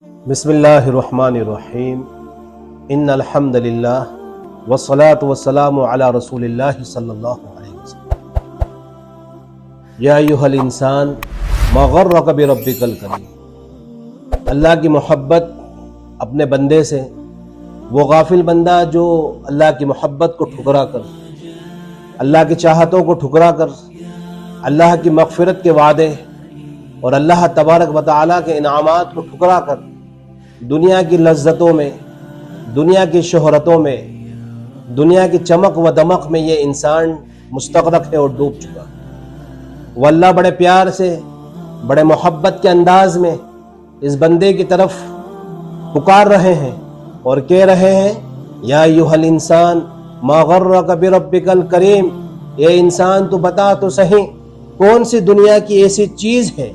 بسم اللہ الرحمن الرحیم ان الحمد للہ والصلاة والسلام علی رسول اللہ صلی اللہ علیہ وسلم یا ایھا الانسان ما غرک بربک الکریم۔ اللہ کی محبت اپنے بندے سے، وہ غافل بندہ جو اللہ کی محبت کو ٹھکرا کر، اللہ کی چاہتوں کو ٹھکرا کر، اللہ کی مغفرت کے وعدے اور اللہ تبارک و تعالیٰ کے انعامات کو ٹھکرا کر دنیا کی لذتوں میں، دنیا کی شہرتوں میں، دنیا کی چمک و دمک میں یہ انسان مستغرق ہے اور ڈوب چکا۔ وہ اللہ بڑے پیار سے، بڑے محبت کے انداز میں اس بندے کی طرف پکار رہے ہیں اور کہہ رہے ہیں یا ایھا الانسان ما غرک بربک الکریم، یہ انسان تو بتا تو صحیح کون سی دنیا کی ایسی چیز ہے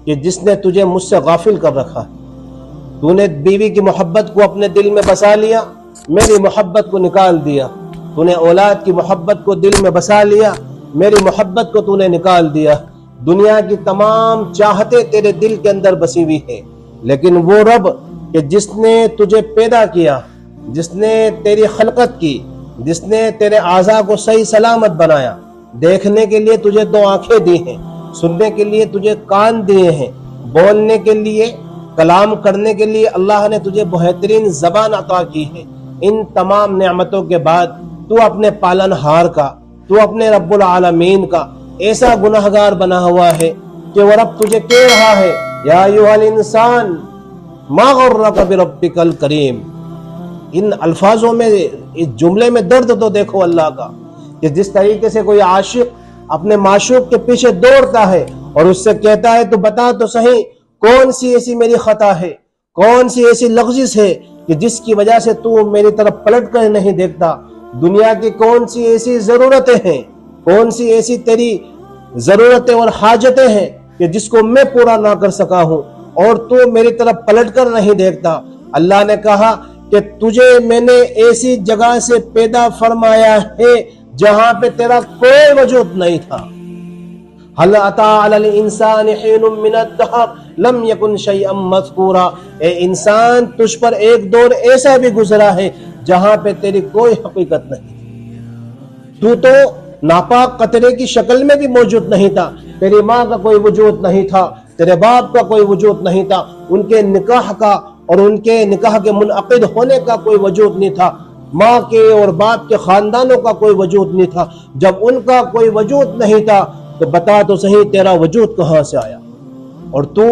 کہ جس نے تجھے مجھ سے غافل کر رکھا ہے۔ تو نے بیوی کی محبت کو اپنے دل میں بسا لیا، میری محبت کو نکال دیا۔ تو نے اولاد کی محبت کو دل میں بسا لیا، میری محبت کو تو نے نکال دیا۔ دنیا کی تمام چاہتیں تیرے دل کے اندر بسی ہوئی ہیں، لیکن وہ رب کہ جس نے تجھے پیدا کیا، جس نے تیری خلقت کی، جس نے تیرے اعضاء کو صحیح سلامت بنایا، دیکھنے کے لیے تجھے دو آنکھیں دی ہیں، سننے کے لیے تجھے کان دیے ہیں، بولنے کے لیے، کلام کرنے کے لیے اللہ نے تجھے بہترین زبان عطا کی ہے۔ ان تمام نعمتوں کے بعد تو اپنے پالن ہار کا، تو اپنے رب العالمین کا ایسا گناہگار بنا ہوا ہے کہ وہ رب تجھے کہہ رہا ہے یا ایھا الانسان ما غرک بربک الکریم۔ ان الفاظوں میں، اس جملے میں درد تو دیکھو اللہ کا، کہ جس طریقے سے کوئی عاشق اپنے معشوق کے پیچھے دوڑتا ہے اور اس سے کہتا ہے تو بتا تو صحیح کون سی ایسی میری خطا ہے، کون سی ایسی لغزش ہے کہ جس کی وجہ سے تو میری طرف پلٹ کر نہیں دیکھتا۔ دنیا کی کون سی ایسی ضرورتیں ہیں، کون سی ایسی تیری ضرورتیں اور حاجتیں ہیں کہ جس کو میں پورا نہ کر سکا ہوں اور تو میری طرف پلٹ کر نہیں دیکھتا۔ اللہ نے کہا کہ تجھے میں نے ایسی جگہ سے پیدا فرمایا ہے جہاں پہ تیرا کوئی وجود نہیں تھا۔ هل اتى على الانسان حين من الدهر لم يكن شيئا مذكورا، اے انسان تجھ پر ایک دور ایسا بھی گزرا ہے جہاں پہ تیری کوئی حقیقت نہیں، تو ناپاک قطرے کی شکل میں بھی موجود نہیں تھا، تیری ماں کا کوئی وجود نہیں تھا، تیرے باپ کا کوئی وجود نہیں تھا، ان کے نکاح کا اور ان کے نکاح کے منعقد ہونے کا کوئی وجود نہیں تھا، ماں کے اور باپ کے خاندانوں کا کوئی وجود نہیں تھا۔ جب ان کا کوئی وجود نہیں تھا تو بتا تو صحیح تیرا وجود کہاں سے آیا؟ اور تو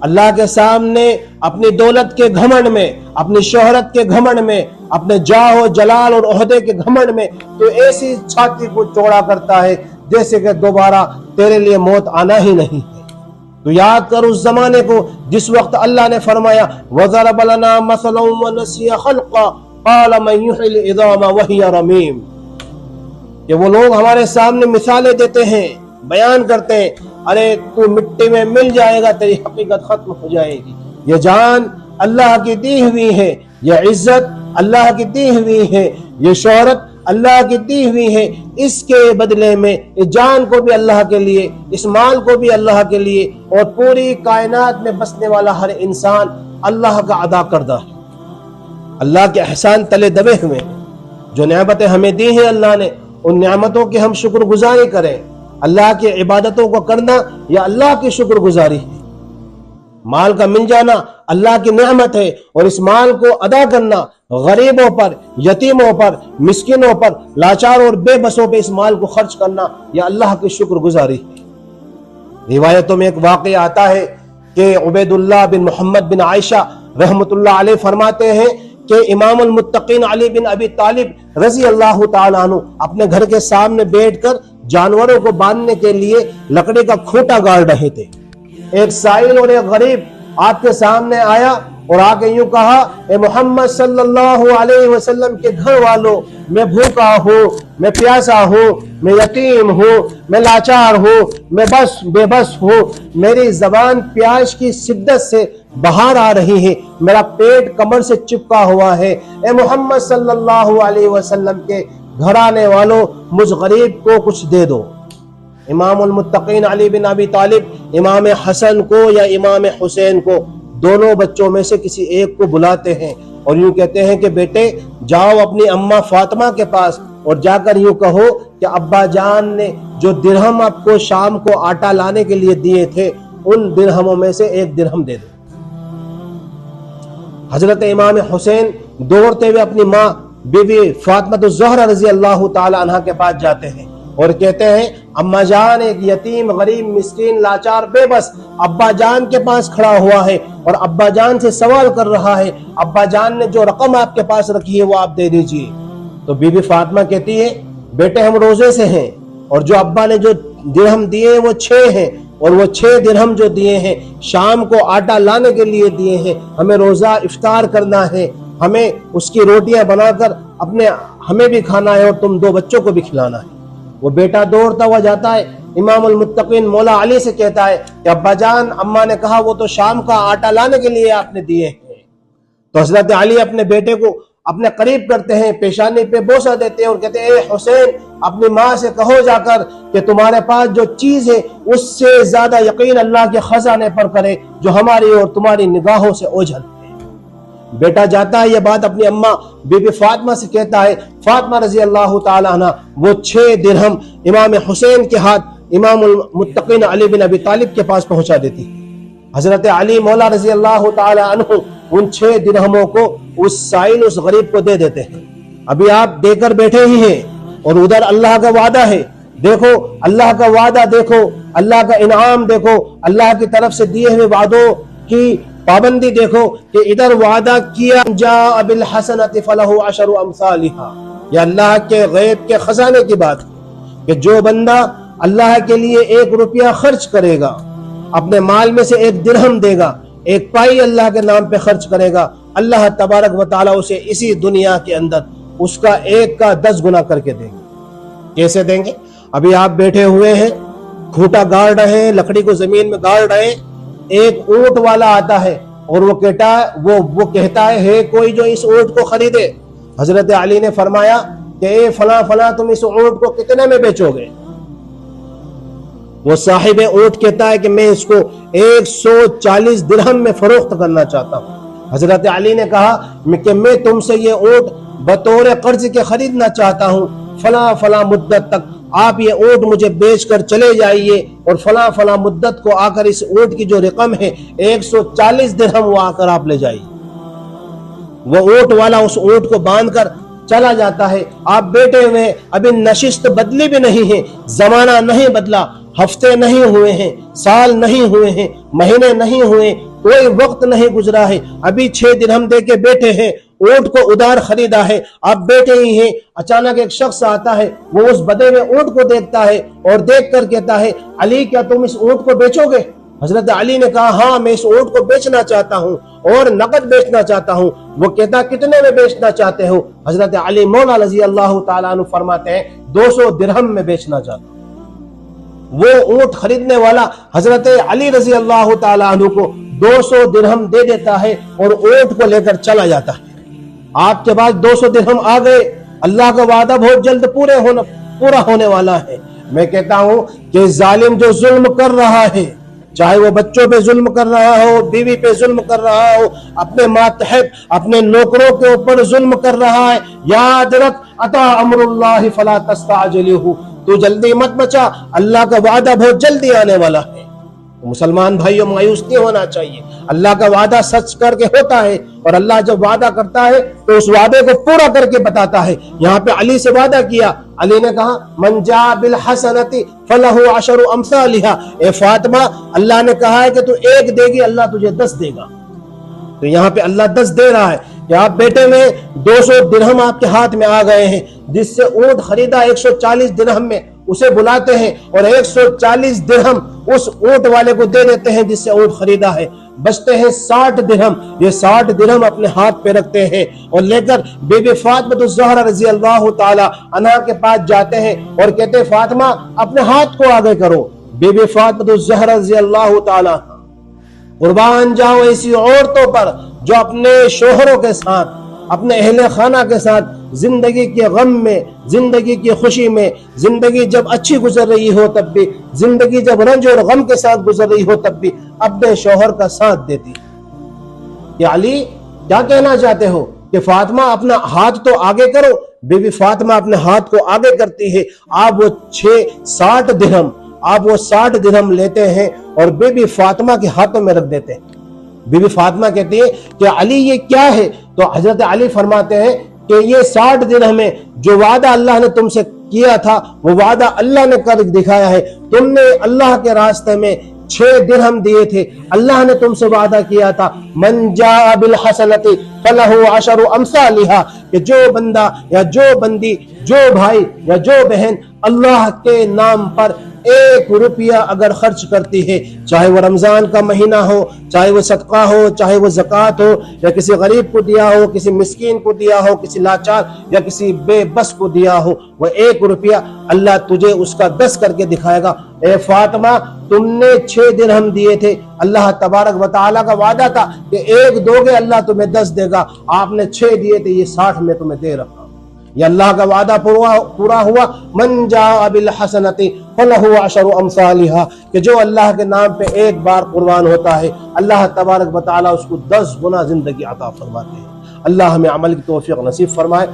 اللہ کے سامنے اپنی دولت کے گھمنڈ میں، اپنی شہرت کے گھمنڈ میں، اپنے جاہ و جلال اور عہدے کے گھمنڈ میں تو ایسی چھاتی کو چوڑا کرتا ہے جیسے کہ دوبارہ تیرے لیے موت آنا ہی نہیں ہے۔ تو یاد کر اس زمانے کو جس وقت اللہ نے فرمایا وَضَرَبَ لَنَا مَثَلًا وَنَسِيَ خَلْقًا قَالَ مَن يُحْيِي الْعِظَامَ وَهِيَ رَمِيمٌ، کہ وہ لوگ ہمارے سامنے مثالیں دیتے ہیں، بیان کرتے ہیں، ارے تو مٹی میں مل جائے گا، تیری حقیقت ختم ہو جائے گی۔ یہ جان اللہ کی دی ہوئی ہے، یہ عزت اللہ کی دی ہوئی ہے، یہ شہرت اللہ کی دی ہوئی ہے، اس کے بدلے میں اس جان کو بھی اللہ کے لیے، اس مال کو بھی اللہ کے لیے، اور پوری کائنات میں بسنے والا ہر انسان اللہ کا ادا کردہ ہے۔ اللہ کے احسان تلے دبے ہوئے ہیں، جو نعمتیں ہمیں دی ہیں اللہ نے، ان نعمتوں کی ہم شکر گزاری کریں۔ اللہ کی عبادتوں کو کرنا یا اللہ کی شکر گزاری ہے۔ مال کا مل جانا اللہ کی نعمت ہے، اور اس مال کو ادا کرنا غریبوں پر، یتیموں پر، مسکینوں پر، لاچار اور بے بسوں پہ اس مال کو خرچ کرنا یا اللہ کی شکر گزاری ہے۔ روایتوں میں ایک واقعہ آتا ہے کہ عبید اللہ بن محمد بن عائشہ رحمۃ اللہ علیہ فرماتے ہیں کہ امام المتقین علی بن ابی طالب رضی اللہ تعالیٰ عنہ اپنے گھر کے سامنے بیٹھ کر جانوروں کو باندھنے کے لیے لکڑی کا کھوٹا گاڑ رہے تھے۔ ایک سائل اور ایک غریب آپ کے سامنے آیا اور آ کے یوں کہا اے محمد صلی اللہ علیہ وسلم کے گھر والوں، میں بھوکا ہوں، میں پیاسا ہوں، میں یتیم ہوں، میں لاچار ہوں، میں بے بس ہوں، میری زبان پیاس کی شدت سے باہر آ رہی ہے، میرا پیٹ کمر سے چپکا ہوا ہے، اے محمد صلی اللہ علیہ وسلم کے گھرانے والوں مجھ غریب کو کچھ دے دو۔ امام المتقین علی بن ابی طالب امام حسن کو یا امام حسین کو دونوں بچوں میں سے کسی ایک کو بلاتے ہیں اور یوں کہتے ہیں کہ بیٹے جاؤ اپنی اماں فاطمہ کے پاس اور جا کر یوں کہو کہ ابا جان نے جو درہم آپ کو شام کو آٹا لانے کے لیے دیے تھے ان درہموں میں سے ایک درہم دے دو۔ حضرت امام حسین دوڑتے ہوئے اپنی ماں بی بی فاطمہ الزہرا رضی اللہ تعالی عنہ کے پاس جاتے ہیں اور کہتے ہیں اماں جان ایک یتیم غریب مسکین لاچار بے بس ابا جان کے پاس کھڑا ہوا ہے اور ابا جان سے سوال کر رہا ہے، ابا جان نے جو رقم آپ کے پاس رکھی ہے وہ آپ دے دیجئے۔ تو بی بی فاطمہ کہتی ہے بیٹے ہم روزے سے ہیں اور جو ابا نے جو درہم دیے ہیں وہ 6 ہیں اور وہ 6 درہم جو دیے ہیں شام کو آٹا لانے کے لیے دیے ہیں، ہمیں روزہ افطار کرنا ہے، ہمیں اس کی روٹیاں بنا کر ہمیں بھی کھانا ہے اور تم 2 بچوں کو بھی کھلانا ہے۔ وہ بیٹا دوڑتا ہوا جاتا ہے، امام المتقین مولا علی سے کہتا ہے کہ ابا جان اماں نے کہا وہ تو شام کا آٹا لانے کے لیے آپ نے دیے ہیں۔ تو حضرت علی اپنے بیٹے کو اپنے قریب کرتے ہیں، پیشانی پہ بوسہ دیتے ہیں اور کہتے ہیں اے حسین اپنی ماں سے کہو جا کر کہ تمہارے پاس جو چیز ہے اس سے زیادہ یقین اللہ کے خزانے پر کرے جو ہماری اور تمہاری نگاہوں سے اوجھل ہے۔ بیٹا جاتا ہے، یہ بات اپنی اماں بی بی فاطمہ سے کہتا ہے، فاطمہ رضی اللہ تعالی عنہ وہ 6 درہم امام حسین کے ہاتھ امام المتقین علی بن ابی طالب کے پاس پہنچا دیتی۔ حضرت علی مولا رضی اللہ تعالی عنہ ان 6 درہموں کو اس سائل اس غریب کو دے دیتے ہیں۔ ابھی آپ دے کر بیٹھے ہی ہیں اور ادھر اللہ کا وعدہ ہے، دیکھو اللہ کا وعدہ، دیکھو اللہ کا انعام، دیکھو اللہ کی طرف سے دیے ہوئے وعدوں کی پابندی، دیکھو کہ ادھر وعدہ کیا جاء بالحسنۃ فلہ عشر امثالھا، یہ اللہ کے غیب کے خزانے کی بات ہے کہ جو بندہ اللہ کے لیے 1 روپیہ خرچ کرے گا، اپنے مال میں سے 1 درہم دے گا، 1 پائی اللہ کے نام پہ خرچ کرے گا، اللہ تبارک و تعالیٰ اسے اسی دنیا کے اندر اس کا 1 کا 10 گنا کر کے دیں گے۔ کیسے دیں گے؟ ابھی آپ بیٹھے ہوئے ہیں، کھوٹا گاڑ رہے ہیں، لکڑی کو زمین میں گاڑ رہے ہیں، ایک اونٹ والا آتا ہے اور وہ کہتا ہے کوئی جو اس اونٹ کو خریدے۔ حضرت علی نے فرمایا کہ اے فلاں فلاں تم اس اونٹ کو کتنے میں بیچو گے؟ وہ صاحب اونٹ کہتا ہے کہ میں اس کو 140 درہم میں فروخت کرنا چاہتا ہوں۔ حضرت علی نے کہا کہ میں تم سے یہ اونٹ بطور قرض کے خریدنا چاہتا ہوں، فلاں فلاں مدت تک آپ یہ اونٹ مجھے بیچ کر چلے جائیے اور فلاں فلاں مدت کو آ کر اس اونٹ کی جو رقم ہے 140 درہم وہ آ کر آپ لے جائیے۔ وہ اونٹ والا اس اونٹ کو باندھ کر چلا جاتا ہے۔ آپ بیٹھے ہوئے، ابھی نشست بدلی بھی نہیں ہے، زمانہ نہیں بدلا، ہفتے نہیں ہوئے ہیں، سال نہیں ہوئے ہیں، مہینے نہیں ہوئے، کوئی وقت نہیں گزرا ہے، ابھی 6 درہم دے کے بیٹھے ہیں، اونٹ کو ادھار خریدا ہے، آپ بیٹھے ہی ہیں، اچانک ایک شخص آتا ہے، وہ اس بدے ہوئے اونٹ کو دیکھتا ہے اور دیکھ کر کہتا ہے علی کیا تم اس اونٹ کو بیچو گے؟ حضرت علی نے کہا ہاں میں اس اونٹ کو بیچنا چاہتا ہوں اور نقد بیچنا چاہتا ہوں۔ وہ کہتا کتنے میں بیچنا چاہتے ہو؟ حضرت علی مولا رضی اللہ تعالیٰ عنہ فرماتے ہیں 200 درہم میں بیچنا چاہتا ہوں۔ وہ اونٹ خریدنے والا حضرت علی رضی اللہ تعالیٰ عنہ کو 200 درہم دے دیتا ہے اور اونٹ کو لے کر چلا جاتا ہے۔ آپ کے پاس 200 درہم آ گئے، اللہ کا وعدہ بہت جلد پورا ہونے والا ہے۔ میں کہتا ہوں کہ ظالم جو ظلم کر رہا ہے، چاہے وہ بچوں پہ ظلم کر رہا ہو، بیوی پہ ظلم کر رہا ہو، اپنے ماتحت اپنے نوکروں کے اوپر ظلم کر رہا ہے، یاد رکھ اتا امر اللہ فلا تستعجلہ، تو جلدی مت بچا، اللہ کا وعدہ بہت جلدی آنے والا ہے۔ مسلمان بھائیوں مایوس نہیں ہونا چاہیے، اللہ کا وعدہ سچ کر کے ہوتا ہے اور اللہ جب وعدہ کرتا ہے تو اس وعدے کو پورا کر کے بتاتا ہے۔ یہاں پہ علی سے وعدہ کیا، علی نے کہا من جاء بالحسنۃ فلہ عشر امثالھا، اے فاطمہ اللہ نے کہا ہے کہ تو 1 دے گی اللہ تجھے 10 دے گا۔ تو یہاں پہ اللہ 10 دے رہا ہے کہ آپ بیٹے میں 200 درہم آپ کے ہاتھ میں آ گئے ہیں، جس سے اونٹ خریدا 140 درہم میں، اسے بلاتے ہیں اور 140 درہم اس اونٹ والے کو دے دیتے ہیں جس سے اونٹ خریدا ہے، بچتے ہیں 60 درہم۔ یہ 60 درہم اپنے ہاتھ پہ رکھتے ہیں اور لے کر بی بی فاطمہ الزہرا رضی اللہ تعالی عنہا کے پاس جاتے ہیں اور کہتے ہیں فاطمہ اپنے ہاتھ کو آگے کرو۔ بی بی فاطمہ الزہرا رضی اللہ تعالی قربان جاؤ ایسی عورتوں پر جو اپنے شوہروں کے ساتھ، اپنے اہل خانہ کے ساتھ زندگی کے غم میں، زندگی کی خوشی میں، زندگی جب اچھی گزر رہی ہو تب بھی، زندگی جب رنج اور غم کے ساتھ گزر رہی ہو تب بھی اپنے شوہر کا ساتھ دیتی۔ کہ علی کیا کہنا چاہتے ہو کہ فاطمہ اپنا ہاتھ تو آگے کرو. بی بی فاطمہ اپنے ہاتھ کو آگے کرتی ہے. آپ وہ 60 درہم لیتے ہیں اور بی بی فاطمہ کے ہاتھوں میں رکھ دیتے ہیں. بی بی فاطمہ کہتی ہے کہ علی یہ کیا ہے؟ تو حضرت علی فرماتے ہیں کہ یہ 60 درہم ہے، جو وعدہ اللہ نے تم سے کیا تھا وہ وعدہ اللہ نے کر دکھایا ہے. تم نے اللہ کے راستے میں 6 درہم دیے تھے، اللہ نے تم سے وعدہ کیا تھا من جاء بالحسنۃ فلہ 10 امثالھا، کہ جو بندہ یا جو بندی، جو بھائی یا جو بہن اللہ کے نام پر 1 روپیہ اگر خرچ کرتی ہے، چاہے وہ رمضان کا مہینہ ہو، چاہے وہ صدقہ ہو، چاہے وہ زکوٰۃ ہو، یا کسی غریب کو دیا ہو، کسی مسکین کو دیا ہو، کسی لاچار یا کسی بے بس کو دیا ہو، وہ 1 روپیہ اللہ تجھے اس کا 10 کر کے دکھائے گا. اے فاطمہ تم نے 6 درہم دیے تھے، اللہ تبارک و تعالیٰ کا وعدہ تھا کہ 1 دو گے اللہ تمہیں 10 دے گا، آپ نے 6 دیے تھے، یہ 60 میں تمہیں دے رہا ہوں. یہ اللہ کا وعدہ پورا ہوا. من جاء بالحسنۃ فلہ 10 امثالھا، کہ جو اللہ کے نام پہ 1 بار قربان ہوتا ہے اللہ تبارک و تعالیٰ اس کو 10 گنا زندگی عطا فرماتے ہیں. اللہ ہمیں عمل کی توفیق نصیب فرمائے.